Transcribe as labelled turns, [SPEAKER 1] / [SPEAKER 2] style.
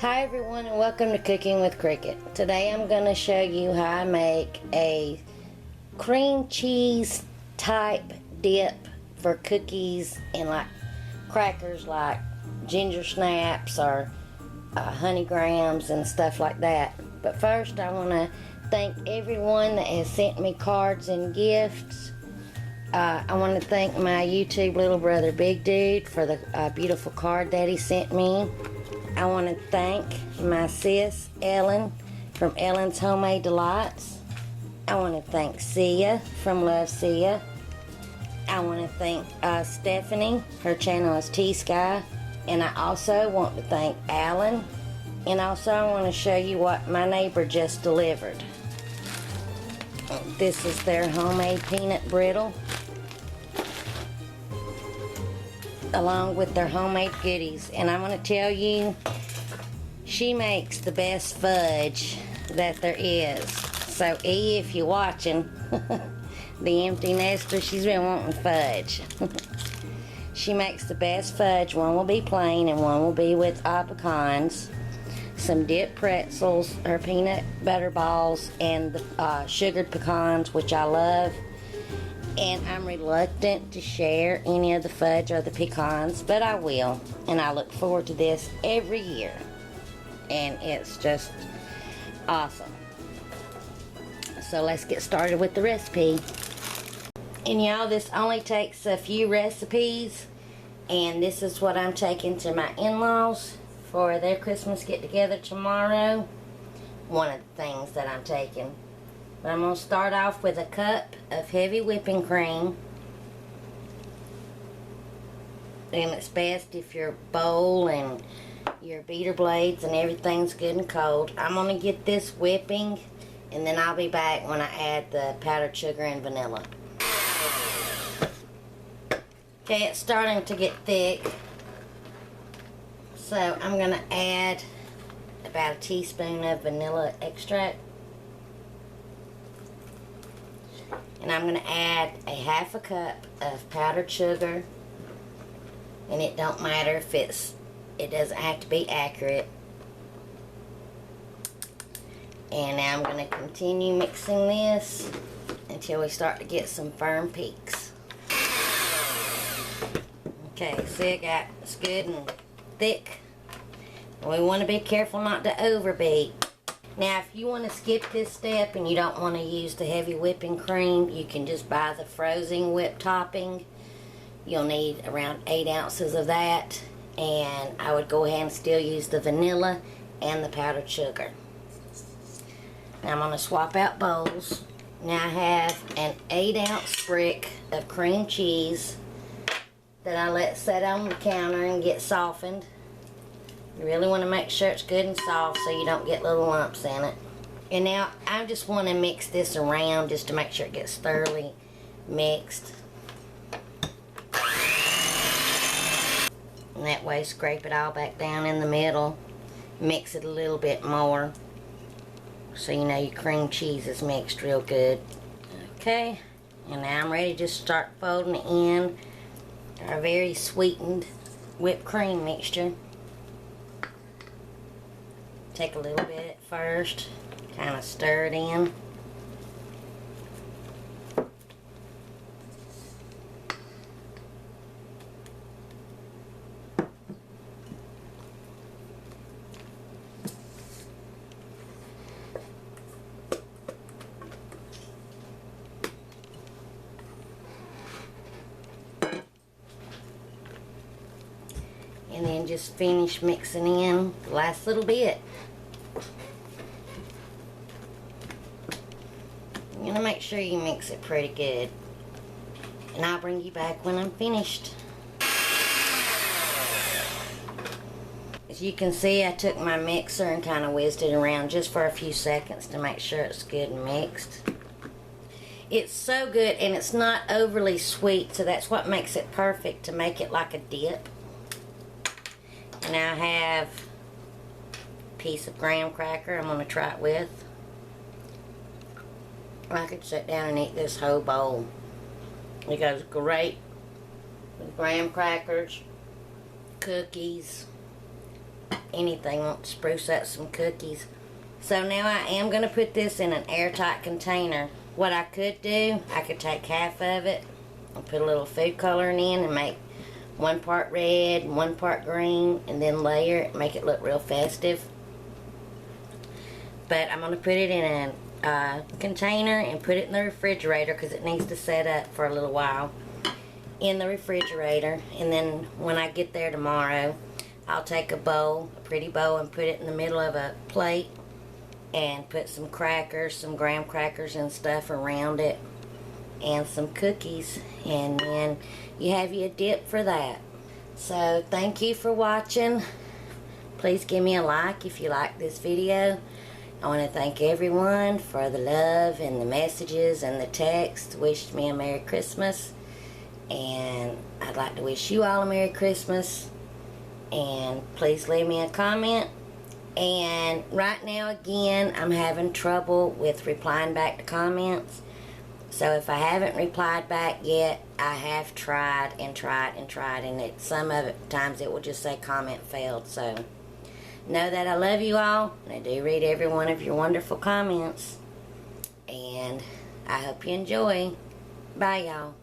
[SPEAKER 1] Hi everyone, and welcome to Cooking with Cricket. Today I'm going to show you how I make a cream cheese type dip for cookies and like crackers like ginger snaps or honey grams and stuff like that. But first I want to thank everyone that has sent me cards and gifts. I want to thank my YouTube little brother Big Dude for the beautiful card that he sent me. I want to thank my sis Ellen from Ellen's Homemade Delights. I want to thank Sia from Love Sia. I want to thank Stephanie. Her channel is T-Sky. And I also want to thank Alan. And also I want to show you what my neighbor just delivered. This is their homemade peanut brittle, along with their homemade goodies. And I'm going to tell you, she makes the best fudge that there is. So E, if you're watching, the empty nester, she's been wanting fudge. She makes the best fudge. One will be plain and one will be with pecans, some dipped pretzels, her peanut butter balls, and the sugared pecans, which I love. And I'm reluctant to share any of the fudge or the pecans, but I will. And I look forward to this every year. And it's just awesome. So let's get started with the recipe. And y'all, this only takes a few recipes. And this is what I'm taking to my in-laws for their Christmas get-together tomorrow. One of the things that I'm taking. But I'm going to start off with a cup of heavy whipping cream. And it's best if your bowl and your beater blades and everything's good and cold. I'm going to get this whipping, and then I'll be back when I add the powdered sugar and vanilla. Okay, it's starting to get thick. So I'm going to add about a teaspoon of vanilla extract. And I'm going to add a half a cup of powdered sugar. And it don't matter if it doesn't have to be accurate. And now I'm going to continue mixing this until we start to get some firm peaks. Okay, see, it's good and thick. We want to be careful not to overbeat. Now, if you want to skip this step and you don't want to use the heavy whipping cream, you can just buy the frozen whipped topping. You'll need around 8 ounces of that. And I would go ahead and still use the vanilla and the powdered sugar. Now I'm going to swap out bowls. Now I have an 8-ounce brick of cream cheese that I let set on the counter and get softened. You really want to make sure it's good and soft so you don't get little lumps in it. And now I just want to mix this around just to make sure it gets thoroughly mixed. And that way scrape it all back down in the middle. Mix it a little bit more so you know your cream cheese is mixed real good. Okay, and now I'm ready to just start folding it in our very sweetened whipped cream mixture. Take a little bit at first, kind of stir it in. And then just finish mixing in the last little bit. You're going to make sure you mix it pretty good. And I'll bring you back when I'm finished. As you can see, I took my mixer and kind of whizzed it around just for a few seconds to make sure it's good and mixed. It's so good, and it's not overly sweet, so that's what makes it perfect to make it like a dip. And I have a piece of graham cracker I'm going to try it with. I could sit down and eat this whole bowl. It goes great with graham crackers, cookies, anything, want to spruce up some cookies. So now I am going to put this in an airtight container. What I could do, I could take half of it and put a little food coloring in and make 1 part red and 1 part green, and then layer it, make it look real festive. But I'm going to put it in a container and put it in the refrigerator because it needs to set up for a little while in the refrigerator. And then when I get there tomorrow, I'll take a bowl, a pretty bowl, and put it in the middle of a plate and put some crackers, some graham crackers and stuff around it, and some cookies, and then you have your dip for that. So thank you for watching. Please give me a like if you like this video. I want to thank everyone for the love and the messages and the text. Wished me a Merry Christmas, and I'd like to wish you all a Merry Christmas. And please leave me a comment. And right now, again, I'm having trouble with replying back to comments. So if I haven't replied back yet, I have tried and tried and tried, and some of it times it will just say comment failed. So know that I love you all, and I do read every one of your wonderful comments. And I hope you enjoy. Bye, y'all.